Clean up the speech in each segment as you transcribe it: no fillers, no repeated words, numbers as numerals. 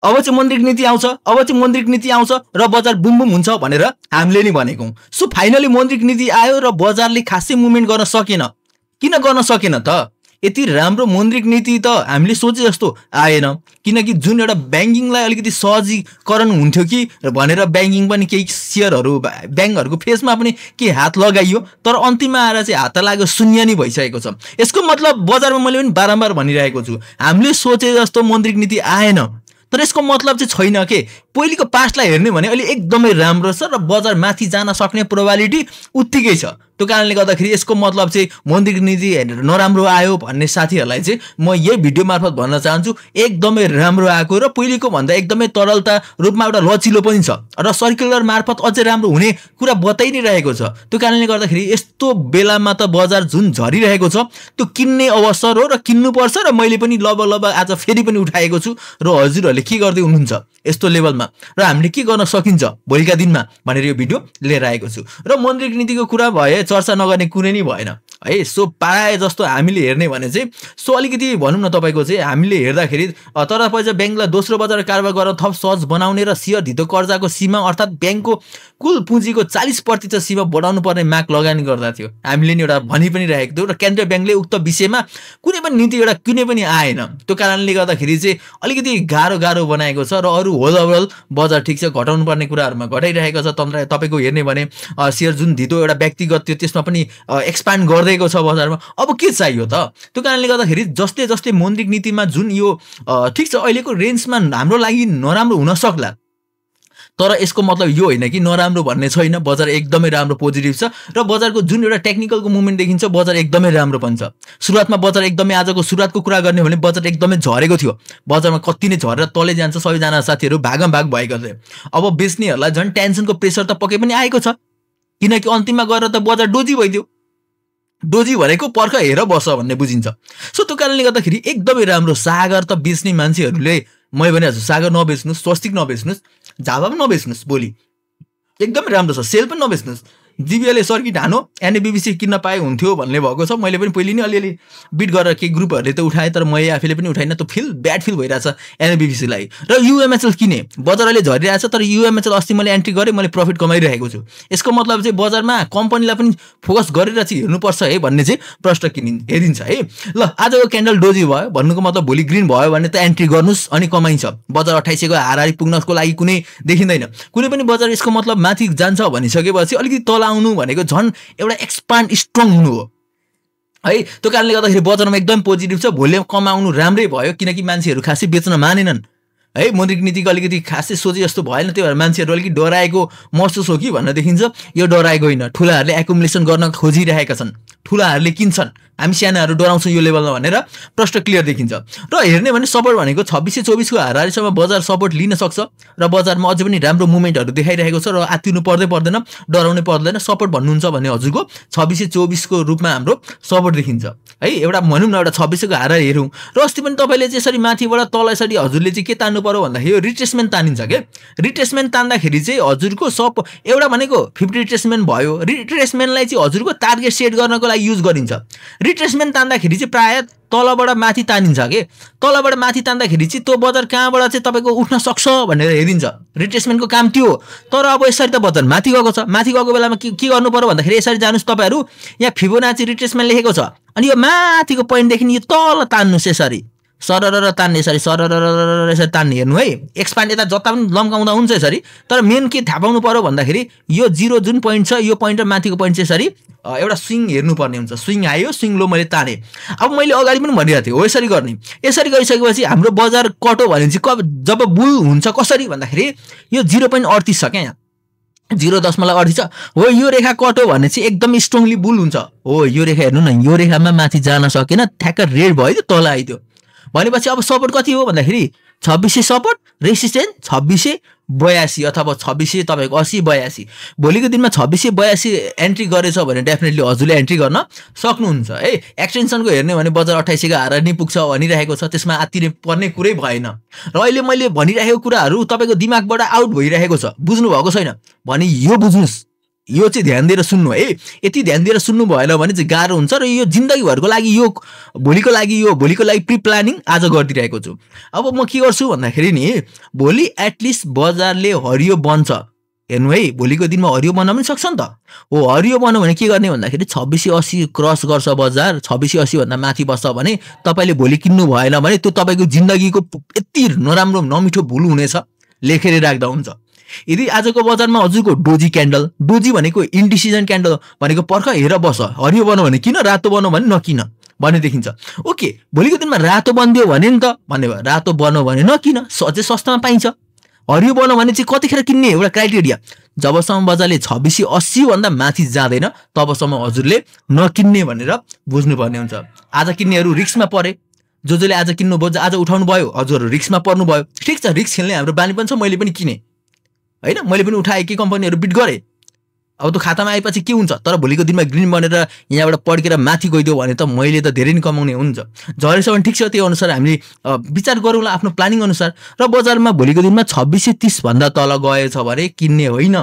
अब चाहिँ मौद्रिक नीति आउँछ, अब चाहिँ मौद्रिक नीति आउँछ र बजार बुम बुम हुन्छ भनेर हामीले नि भनेको। सो फाइनली मौद्रिक नीति आयो र बजारले खासै मुभमेन्ट गर्न सकेन। किन गर्न सकेन त? यति राम्रो मौद्रिक नीति त हामीले सोचे जस्तो आएन, किनकि जुन एउटा ब्याङ्किङलाई अलिकति सहजीकरण हुन्थ्यो कि भनेर ब्याङ्किङ पनि केही सेयरहरू ब्याङ्कहरूको फेसमा पनि केही हात लगाइयो, तर अन्तिममा आएर चाहिँ हात लाग्यो शून्य नै भइसकेको छ। यसको मतलब बजारमा मैले पनि बारम्बार भनिरहेको छु, हामीले सोचे जस्तो मौद्रिक नीति आएन, तर यसको मतलब चाहिँ छैन के पहिलेको पास्टलाई हेर्ने भने अहिले एकदमै राम्रो छ र बजार माथि जान सक्ने प्रोबाबिलिटी उत्तिकै छ। त्यो कारणले गर्दाखेरि यसको मतलब चाहिँ मौद्रिक नीति नराम्रो आयो भन्ने साथीहरूलाई चाहिँ म यही भिडियो मार्फत भन्न चाहन्छु, एकदमै राम्रो आएको र पहिलेको भन्दा एकदमै तरलता रूपमा एउटा लचिलो पनि छ र सर्कुलर मार्फत अझै राम्रो हुने कुरा बताइ नै रहेको छ। त्यो कारणले गर्दाखेरि यस्तो बेलामा त बजार जुन झरिरहेको छ त्यो किन्ने अवसर हो र किन्नुपर्छ र मैले पनि लगभग आज फेरि पनि उठाएको छु र हजुरहरूले के गर्दै हुनुहुन्छ यस्तो लेभलमा र हामीले के गर्न सकिन्छ भोलिका दिनमा भनेर यो भिडियो लिएर आएको छु। र मौद्रिक नीतिको कुरा भए चर्चा नगर्ने कुनै नै भएन है। सो प्राय जस्तो हामीले हेर्ने भने चाहिँ सो अलिकति भनौँ न तपाईँको चाहिँ हामीले हेर्दाखेरि तर पैसा ब्याङ्कलाई दोस्रो बजार कारोबार गर्न थप सहज बनाउने र सेयर धितो कर्जाको सीमा अर्थात् ब्याङ्कको कुल पुँजीको 40% सीमा बढाउनु पर्ने माग लगानी गर्दा थियो। हामीले नि एउटा भनि पनि राखेको थियो र केन्द्रीय ब्याङ्कले उक्त विषयमा कुनै पनि नीति एउटा कुनै पनि आएन। त्यो कारणले गर्दाखेरि चाहिँ अलिकति गाह्रो बनाएको छ र अरू होल ओभरअल बजार ठिक छ, घटाउनु पर्ने कुराहरूमा घटाइरहेको छ। तपाईँको हेर्ने भने सेयर जुन धितो एउटा व्यक्तिगत थियो त्यसमा पनि एक्सपान्ड गर्दैको छ बजारमा। अब के चाहियो त? त्यो कारणले गर्दाखेरि जस्तै मौद्रिक नीतिमा जुन यो ठिक छ अहिलेको रेन्जमा हाम्रो लागि नराम्रो हुन सक्ला, तर यसको मतलब यो होइन कि नराम्रो भन्ने छैन। बजार एकदमै राम्रो पोजिटिभ छ र बजारको जुन एउटा टेक्निकलको मुभमेन्ट देखिन्छ बजार एकदमै राम्रो पनि छ। सुरुवातमा बजार एकदमै आजको सुरुवातको कुरा गर्ने भने बजार एकदमै झरेको थियो, बजारमा कति नै झरेर तले जान्छ सबैजना साथीहरू भागम भाग भएका थिए। अब बेच्नेहरूलाई झन् टेन्सनको प्रेसर त पक्कै पनि आएको छ, किनकि अन्तिममा गएर त बजार डोजी भइदियो। डोजी भनेको पर्ख हेर बस भन्ने बुझिन्छ। सो त्यो कारणले गर्दाखेरि एकदमै राम्रो। सागर त बेच्ने मान्छेहरूले मैले भने सागर नबेच्नुहोस्, स्वस्तिक नबेच्नुहोस्, झाबा पनि नबेच्नुहोस्, भोलि एकदमै राम्रो छ। सेल पनि नबेच्नुहोस्। जिबिएलले सर्किट हानो एनएबिबिसी किन्न पाए हुन्थ्यो भन्ने भएको छ। मैले पनि पहिले नै अलिअलि बिट गरेर केही ग्रुपहरूले त उठाएँ, तर मैले आफैले पनि उठाइनँ। त्यो ब्याड फिल भइरहेछ एनएबिबिसीलाई। र युएमएचएल किने, बजार अहिले झरिरहेछ तर युएमएचएल अस्ति मैले एन्ट्री गरेँ, मैले प्रफिट कमाइरहेको छु। यसको मतलब चाहिँ बजारमा कम्पनीलाई पनि फोकस गरेर चाहिँ हेर्नुपर्छ है भन्ने चाहिँ प्रश्न हेरिन्छ है। ल आजको क्यान्डल डोजी भयो भन्नुको मतलब भोलि ग्रिन भयो भने त एन्ट्री गर्नुहोस् अनि कमाइन्छ। बजार 2800 को हाराहारी पुग्नको लागि कुनै देखिँदैन। कुनै पनि बजार यसको मतलब माथि जान्छ भनिसकेपछि अलिकति तल आउनु भनेको झन् एउटा एक्सपान्ड स्ट्रङ हुनु हो है। त्यो कारणले गर्दाखेरि बजारमा एकदम पोजिटिभ छ। भोलि कमाउनु राम्रै भयो, किनकि मान्छेहरू खासै बेच्न मानेनन् है। मौद्रिक नीतिको अलिकति खासै सोचे जस्तो भएन, त्यही भएर मान्छेहरू अलिकति डराएको महसुस हो कि भन्न देखिन्छ। यो डराएको होइन, ठुलाहरूले एकुमुलेसन गर्न खोजिरहेका छन्, ठुलाहरूले किन्छन्, हामी सानाहरू डराउँछौँ यो लेभलमा भनेर प्रश्न क्लियर देखिन्छ। र हेर्ने भने सपोर्ट भनेको 2624 को हाराहारीसम्म बजार सपोर्ट लिन सक्छ र बजारमा अझै पनि राम्रो मुभमेन्टहरू देखाइरहेको छ र आत्तिनु पर्दैन, डराउनै पर्दैन। सपोर्ट भन्नुहुन्छ भने हजुरको 2624 को रूपमा हाम्रो सपोर्ट देखिन्छ है। एउटा भनौँ न एउटा 2600 को हाराहारी हेरौँ र अस्ति पनि तपाईँले चाहिँ यसरी माथिबाट तल यसरी हजुरले चाहिँ के तान्नु पर्यो भन्दाखेरि यो रिट्रेसमेन्ट तानिन्छ के। रिट्रेसमेन्ट तान्दाखेरि चाहिँ हजुरको एउटा भनेको 50 रिट्रेसमेन्ट भयो। रिट्रेसमेन्टलाई चाहिँ हजुरको टार्गेट सेट गर्नको लागि युज गरिन्छ। रिट्रेसमेन्ट तान्दाखेरि चाहिँ प्रायः तलबाट माथि तानिन्छ के। तलबाट माथि तान्दाखेरि चाहिँ त्यो बजार कहाँबाट चाहिँ तपाईँको उठ्न सक्छ भनेर हेरिन्छ। रिट्रेसमेन्टको काम त्यो हो। तर अब यसरी त बजार माथि गएको छ, माथि गएको बेलामा के गर्नु पर्यो भन्दाखेरि यसरी जानुहोस् तपाईँहरू, यहाँ फिबोनाची रिट्रेसमेन्ट लेखेको छ अनि यो माथिको पोइन्टदेखि यो तल तान्नुहोस्, यसरी सरर तान्ने, यसरी सरर यसरी तान्ने हेर्नु है। एक्सपान्ड यता जता पनि लम्काउँदा हुन्छ यसरी। तर मेन के थाहा पाउनु पर्यो भन्दाखेरि यो जिरो जुन पोइन्ट छ यो पोइन्ट र माथिको पोइन्ट चाहिँ यसरी एउटा स्विङ हेर्नुपर्ने हुन्छ। स्विङ आयो, स्विङ लो मैले ताने। अब मैले अगाडि पनि भनिरहेको थिएँ हो यसरी गर्ने। यसरी गरिसकेपछि हाम्रो बजार कटो भने चाहिँ जब बुल हुन्छ कसरी भन्दाखेरि यो 0.38 छ क्या, यहाँ 0.38 छ हो। यो रेखा कटो भने चाहिँ एकदम स्ट्रङली बुल हुन्छ हो। यो रेखा हेर्नु न, यो रेखामा माथि जान सकेन, ठ्याक्क रेड भयो, तल आइदियो भनेपछि अब सपोर्ट कति हो भन्दाखेरि 2600 सपोर्ट, रेसिस्टेन्स 2682 अथवा 2600 तपाईँको 8082। भोलिको दिनमा 2682 एन्ट्री गरेछ भने डेफिनेटली हजुरले एन्ट्री गर्न सक्नुहुन्छ है। एक्सटेन्सनको हेर्ने भने बजार 2800 को हारा नै पुग्छ भनिरहेको छ, त्यसमा आत्तिने पर्ने कुरै भएन। र अहिले मैले भनिरहेको कुराहरू तपाईँको दिमागबाट आउट भइरहेको छ, बुझ्नु भएको छैन भने यो बुझ्नुहोस् यो चाहिँ ध्यान दिएर सुन्नु है। यति ध्यान दिएर सुन्नु भएन भने चाहिँ गाह्रो हुन्छ र यो जिन्दगीभरको लागि यो भोलिको लागि प्रि प्लानिङ आज गरिदिरहेको छु। अब म के गर्छु भन्दाखेरि नि भोलि एटलिस्ट बजारले हरियो बन्छ हेर्नु है, भोलिको दिनमा हरियो बन्न पनि सक्छ नि त। हो हरियो बन्यो भने के गर्ने भन्दाखेरि 2680 क्रस गर्छ बजार, 2680 भन्दा माथि बस्छ भने तपाईँले भोलि किन्नु भएन भने त्यो तपाईँको जिन्दगीको यति नराम्रो नमिठो भुल हुनेछ, लेखेर राख्दा हुन्छ। यदि आजको बजारमा हजुरको डोजी क्यान्डल, डोजी भनेको इन्डिसिजन क्यान्डल भनेको पर्ख हेर बस, हरियो बन्यो भने किन, रातो बन्यो भने नकिन भन्ने देखिन्छ। ओके, भोलिको दिनमा रातो बनिदियो भने नि त, भने रातो बन्यो भने नकिन, अझै सस्तामा पाइन्छ। हरियो बन्यो भने चाहिँ कतिखेर किन्ने एउटा क्राइटेरिया, जबसम्म बजारले 2680 भन्दा माथि जाँदैन तबसम्म हजुरले नकिन्ने भनेर बुझ्नुपर्ने हुन्छ। आज किन्नेहरू रिस्कमा परे, जसले आज किन्नुभयो, आज उठाउनु भयो, हजुरहरू रिस्कमा पर्नु भयो। ठिक छ, रिस्क खेल्ने हाम्रो बानी पनि छ, मैले पनि किने होइन, मैले पनि उठाएँ, के कम्पनीहरू बिट गरेँ। अब त्यो खातामा आएपछि के हुन्छ, तर भोलिको दिनमा ग्रिन बनेर यहाँबाट पड्केर माथि गइदियो भने त मैले त धेरै नै कमाउने हुन्छ। झरेछ भने ठिक छ, त्यो अनुसार हामीले विचार गरौँला आफ्नो प्लानिङ अनुसार। र बजारमा भोलिको दिनमा 2630 भन्दा तल गएछ भने किन्ने होइन।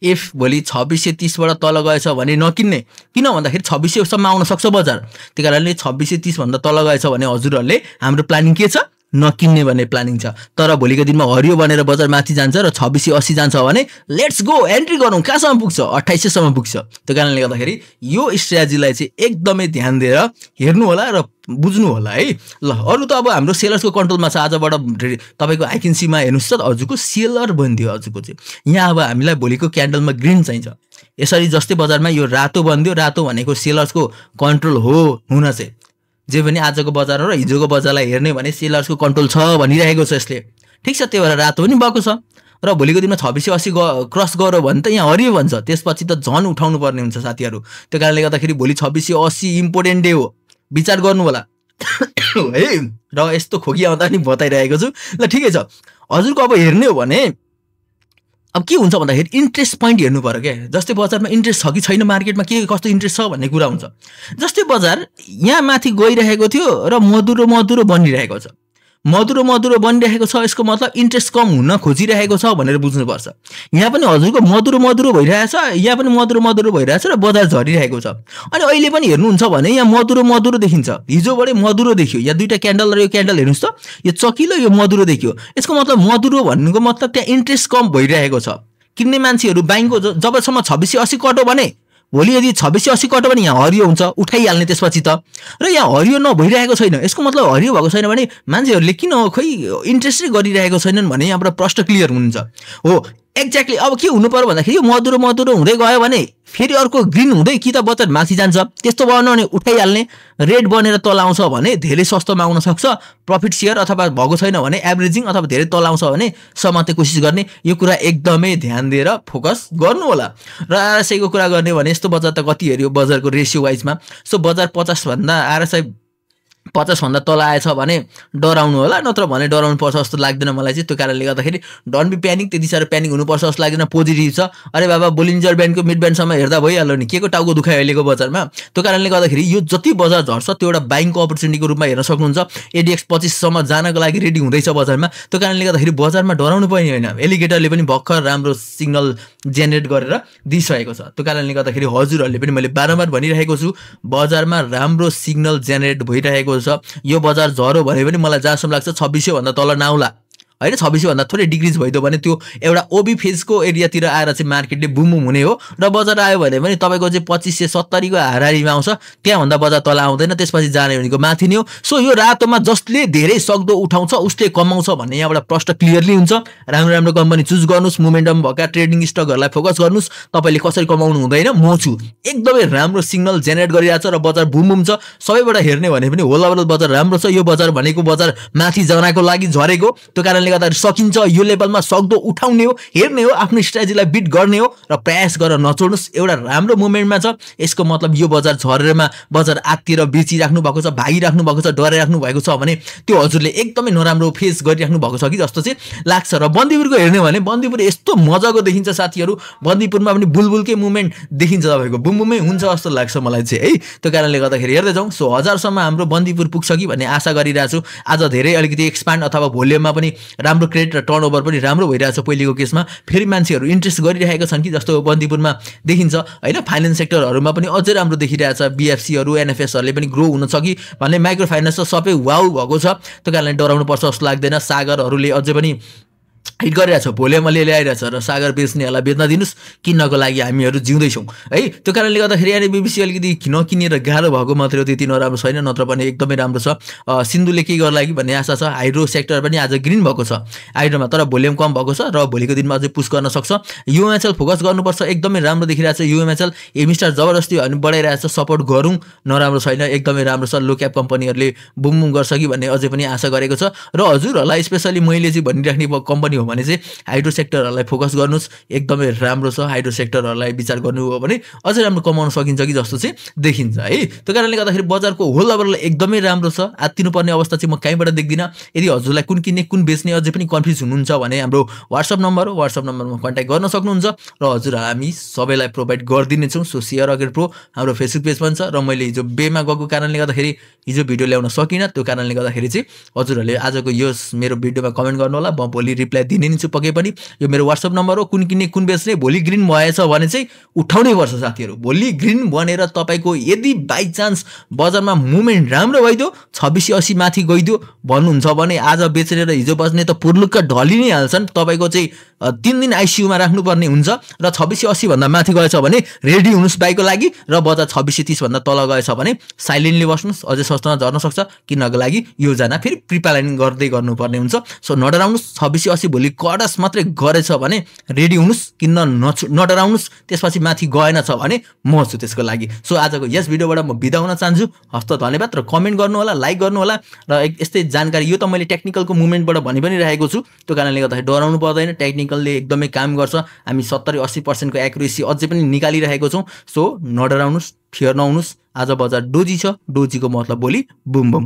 इफ भोलि 2630 बाट तल गएछ भने नकिन्ने, किन भन्दाखेरि 2600 सम्म आउन सक्छ बजार। त्यही कारणले 2630 भन्दा तल गएछ भने हजुरहरूले हाम्रो प्लानिङ के छ, नकिन्ने भन्ने प्लानिङ छ। तर भोलिको दिनमा हरियो बनेर बजार माथि जान्छ र 2680 जान्छ भने लेट्स गो, एन्ट्री गरौँ। कहाँसम्म पुग्छ, 2800 सम्म पुग्छ। त्यो कारणले गर्दाखेरि यो स्ट्र्याटेजीलाई चाहिँ एकदमै ध्यान दिएर हेर्नु होला र बुझ्नु होला है। ल अरू त अब हाम्रो सेलर्सको कन्ट्रोलमा छ। आजबाट तपाईँको आइकेन्सीमा हेर्नुहोस् त, हजुरको सेलर बनिदियो हजुरको चाहिँ। यहाँ अब हामीलाई भोलिको क्यान्डलमा ग्रिन चाहिन्छ। यसरी जस्तै बजारमा यो रातो बनिदियो, रातो भनेको सेलर्सको कन्ट्रोल हो हुन चाहिँ। जे पनि आजको बजार र हिजोको बजारलाई हेर्ने भने सेलर्सको कन्ट्रोल छ भनिरहेको छ यसले। ठिक छ, त्यही भएर रातो पनि भएको छ। र भोलिको दिनमा 2680 क्रस गऱ्यो भने त यहाँ हरियो भन्छ, त्यसपछि त झन् उठाउनु पर्ने हुन्छ साथीहरू। त्यो कारणले गर्दाखेरि भोलि 2680 इम्पोर्टेन्ट डे हो, विचार गर्नु होला है। र यस्तो खोकी आउँदा पनि बताइरहेको छु। ल ठिकै छ, हजुरको अब हेर्ने हो भने अब के हुन्छ भन्दाखेरि इन्ट्रेस्ट पोइन्ट हेर्नु पर्यो क्या। जस्तै बजारमा इन्ट्रेस्ट छ कि छैन, मार्केटमा के कस्तो इन्ट्रेस्ट छ भन्ने कुरा हुन्छ। जस्तै बजार यहाँ माथि गइरहेको थियो र मधुरो बनिरहेको छ, मधुरो बनिरहेको छ, यसको मतलब इन्ट्रेस्ट कम हुन खोजिरहेको छ भनेर बुझ्नुपर्छ। यहाँ पनि हजुरको मधुरो भइरहेछ, यहाँ पनि मधुरो भइरहेछ र बजार झरिरहेको छ। अनि अहिले पनि हेर्नुहुन्छ भने यहाँ मधुरो देखिन्छ, हिजोबाटै मधुरो देखियो। यहाँ दुईटा क्यान्डल र यो क्यान्डल हेर्नुहोस् त, यो चकिलो यो मधुरो देखियो। यसको मतलब मधुरो भन्नुको मतलब त्यहाँ इन्ट्रेस्ट कम भइरहेको छ। किन्ने मान्छेहरू बाइङको जबसम्म 2680 कट्यो भने भोलि यदि 2680 कट्यो भने यहाँ हरियो हुन्छ, उठाइहाल्ने त्यसपछि त। र यहाँ हरियो नभइरहेको छैन, यसको मतलब हरियो भएको छैन भने मान्छेहरूले किन खै इन्ट्रेस्टै गरिरहेको छैनन् भने यहाँबाट प्रश्न क्लियर हुन्छ। हो एक्ज्याक्टली। अब के हुनु पर्यो भन्दाखेरि यो मधुरो हुँदै गयो भने फेरि अर्को ग्रिन हुँदै कि त बजार माथि जान्छ, त्यस्तो भयो भने उठाइहाल्ने। रेड बनेर तल आउँछ भने धेरै सस्तोमा आउन सक्छ प्रफिट सेयर, अथवा भएको छैन भने एभरेजिङ अथवा धेरै तल आउँछ भने समात्ने कोसिस गर्ने। यो कुरा एकदमै ध्यान दिएर फोकस गर्नु होला। र आरएसआईको कुरा गर्ने भने यस्तो बजार त कति हेऱ्यो बजारको रेसियो वाइजमा। सो बजार 50 भन्दा आरएसआई 50 भन्दा तल आएछ भने डराउनु होला, नत्र भने डराउनु पर्छ जस्तो लाग्दैन मलाई चाहिँ। त्यो कारणले गर्दाखेरि डोन्ट बी प्यानिक, त्यति साह्रो प्यानिक हुनुपर्छ जस्तो लाग्दैन। पोजिटिभ छ। अरे बाबा बोलिन्जर ब्यान्डको मिड ब्यान्डसम्म हेर्दा भइहाल्यो नि, के को टाउको दुखायो अहिलेको बजारमा। त्यो कारणले गर्दाखेरि यो जति बजार झर्छ त्यो एउटा बाइङको अपर्च्युनिटीको रूपमा हेर्न सक्नुहुन्छ। एडिएक्स 25 सम्म जानको लागि रेडी हुँदैछ बजारमा। त्यो कारणले गर्दाखेरि बजारमा डराउनु पर्ने होइन। एलिगेटरले पनि भर्खर राम्रो सिग्नल जेनेरेट गरेर दिइसकेको छ। त्यो कारणले गर्दाखेरि हजुरहरूले पनि मैले बारम्बार भनिरहेको छु, बजारमा राम्रो सिग्नल जेनेरेट भइरहेको छ। यो बजार झरो भने पनि मलाई जहाँसम्म लाग्छ 2600 भन्दा तल नआउला होइन। 2600 भन्दा थोरै डिक्रिज भइदियो भने त्यो एउटा ओबी फेजको एरियातिर आएर चाहिँ मार्केटले बुम हुने हो। र बजार आयो भने पनि तपाईँको चाहिँ 2570 को हाराहारीमा आउँछ, त्यहाँभन्दा बजार तल आउँदैन, त्यसपछि जाने भनेको माथि नै हो। सो यो रातोमा जसले धेरै सक्दो उठाउँछ उसले कमाउँछ भन्ने यहाँबाट प्रश्न क्लियरली हुन्छ। राम्रो कम्पनी चुज गर्नुहोस्, मोमेन्टम भएका ट्रेडिङ स्टकहरूलाई फोकस गर्नुहोस्। तपाईँले कसरी कमाउनु हुँदैन, म छु। एकदमै राम्रो सिग्नल जेनेरेट गरिरहेछ र बजार बुम छ। सबैबाट हेर्ने भने पनि होल ओभरअल बजार राम्रो छ। यो बजार भनेको बजार माथि जानको लागि झरेको। त्यो कारणले गर्दा सकिन्छ, यो लेभलमा सक्दो उठाउने हो, हेर्ने हो, आफ्नो स्ट्र्याटेजीलाई बिट गर्ने हो र प्रयास गरेर नचोड्नुहोस्। एउटा राम्रो मोमेन्टमा छ, यसको मतलब यो बजार झरेरमा बजार आत्तिर बेचिराख्नु भएको छ, भागिराख्नु भएको छ, डराइराख्नु भएको छ भने त्यो हजुरले एकदमै नराम्रो फेस गरिराख्नु भएको छ कि जस्तो चाहिँ लाग्छ। र बन्दीपुरको हेर्ने भने बन्दीपुर यस्तो मजाको देखिन्छ साथीहरू। बन्दीपुरमा पनि बुलबुलकै मुभमेन्ट देखिन्छ, तपाईँको बुमबुमै हुन्छ जस्तो लाग्छ मलाई चाहिँ है। त्यो कारणले गर्दाखेरि हेर्दै जाउँ। सो 1000 सम्म हाम्रो बन्दीपुर पुग्छ कि भन्ने आशा गरिरहेको छु। आज धेरै अलिकति एक्सपान्ड अथवा भोल्युममा पनि राम्रो क्रेडिट र टर्नओभर पनि राम्रो भइरहेछ पहिलेको केसमा। फेरि मान्छेहरू इन्ट्रेस्ट गरिरहेका छन् कि जस्तो बन्दीपुरमा देखिन्छ होइन। फाइनेन्स सेक्टरहरूमा पनि अझै राम्रो देखिरहेछ। बिएफसीहरू एनएफएसहरूले पनि ग्रो हुन सकि भन्ने माइक्रो फाइनेन्स त सबै वाउ भएको छ। त्यो कारणले डराउनु पर्छ जस्तो लाग्दैन। सागरहरूले अझै पनि हिट गरिरहेछ, भोल्युमले ल्याइरहेछ र सागर बेच्नेहरूलाई बेच्न दिनुहोस्, किन्नको लागि हामीहरू जिउँदैछौँ है। त्यो कारणले गर्दाखेरि एनएबिबिसी अलिकति नकिनेर गाह्रो भएको मात्रै हो, त्यति नराम्रो छैन, नत्र पनि एकदमै राम्रो छ। सिन्धुले के गर्ला कि भन्ने आशा छ। हाइड्रो सेक्टर पनि आज ग्रिन भएको छ हाइड्रोमा, तर भोल्युम कम भएको छ र भोलिको दिनमा अझै पुस गर्न सक्छ। युएमएचएल फोकस गर्नुपर्छ, एकदमै राम्रो देखिरहेछ युएमएचएल। एमिस्टार जबरजस्ती बढाइरहेछ, सपोर्ट गरौँ, नराम्रो छैन, एकदमै राम्रो छ। लो क्याप कम्पनीहरूले बुम बुम गर्छ कि भन्ने अझै पनि आशा गरेको छ। र हजुरहरूलाई स्पेसली मैले चाहिँ भनिराख्ने कम्पनी हो भने चाहिँ हाइड्रो सेक्टरहरूलाई फोकस गर्नुहोस्, एकदमै राम्रो छ। हाइड्रो सेक्टरहरूलाई विचार गर्नु हो भने अझै राम्रो कमाउन सकिन्छ कि जस्तो चाहिँ देखिन्छ है। त्यो कारणले गर्दाखेरि बजारको होल ओभरअल एकदमै राम्रो छ। आत्तिनुपर्ने अवस्था चाहिँ म कहीँबाट देख्दिनँ। यदि हजुरलाई कुन किन्ने कुन बेच्ने अझै पनि कन्फ्युज हुनुहुन्छ भने हाम्रो वाट्सएप नम्बर हो, वाट्सएप नम्बरमा कन्ट्याक्ट गर्न सक्नुहुन्छ र हजुर हामी सबैलाई प्रोभाइड गरिदिनेछौँ। सो सेयर अगेर प्रो हाम्रो फेसबुक पेज पनि छ र मैले हिजो बेमा गएको कारणले गर्दाखेरि हिजो भिडियो ल्याउन सकिनँ। त्यो कारणले गर्दाखेरि चाहिँ हजुरहरूले आजको यस मेरो भिडियोमा कमेन्ट गर्नु होला, म भोलि रिप्लाई दिने नि छु पक्कै पनि। यो मेरो वाट्सएप नम्बर हो। कुन किन्ने कुन बेच्ने, भोलि ग्रिन भएछ भने चाहिँ उठाउनै पर्छ साथीहरू। भोलि ग्रिन बनेर तपाईँको यदि बाइचान्स बजारमा मुभमेन्ट राम्रो भइदियो, 2680 माथि गइदियो भन्नुहुन्छ भने आज बेचेर हिजो बच्ने त पुर्लुक्क ढलि नै हाल्छन्। तपाईँको चाहिँ 3 दिन आइसियुमा राख्नुपर्ने हुन्छ र 2680 भन्दा माथि गएछ भने रेडी हुनुहोस् बाइकको लागि, र बजार 2630 भन्दा तल गएछ भने साइलेन्टली बस्नुहोस्, अझै सस्तोमा झर्न सक्छ। किन्नको लागि योजना फेरि प्रिप्लानिङ गर्दै गर्नुपर्ने हुन्छ। सो नडराउनुहोस्, 2680 भोलि कडस मात्रै गरेछ भने रेडी हुनुहोस्, किन्न नडराउनुहोस्। त्यसपछि माथि गएन छ भने म छु त्यसको लागि। सो आजको यस भिडियोबाट म बिदा हुन चाहन्छु। हस्त धन्यवाद र कमेन्ट गर्नु होला, लाइक गर्नु होला र यस्तै जानकारी। यो त मैले टेक्निकलको मुभमेन्टबाट भनि पनि रहेको छु। त्यो कारणले गर्दाखेरि डराउनु पर्दैन, टेक्निकलले एकदमै काम गर्छ। हामी 70-80% को एक्युरेसी अझै पनि निकालिरहेको छौँ। सो नडराउनुहोस्, फियर नहुनुहोस्। आज बजार डोजी छ, डोजीको मतलब भोलि बुम बुम।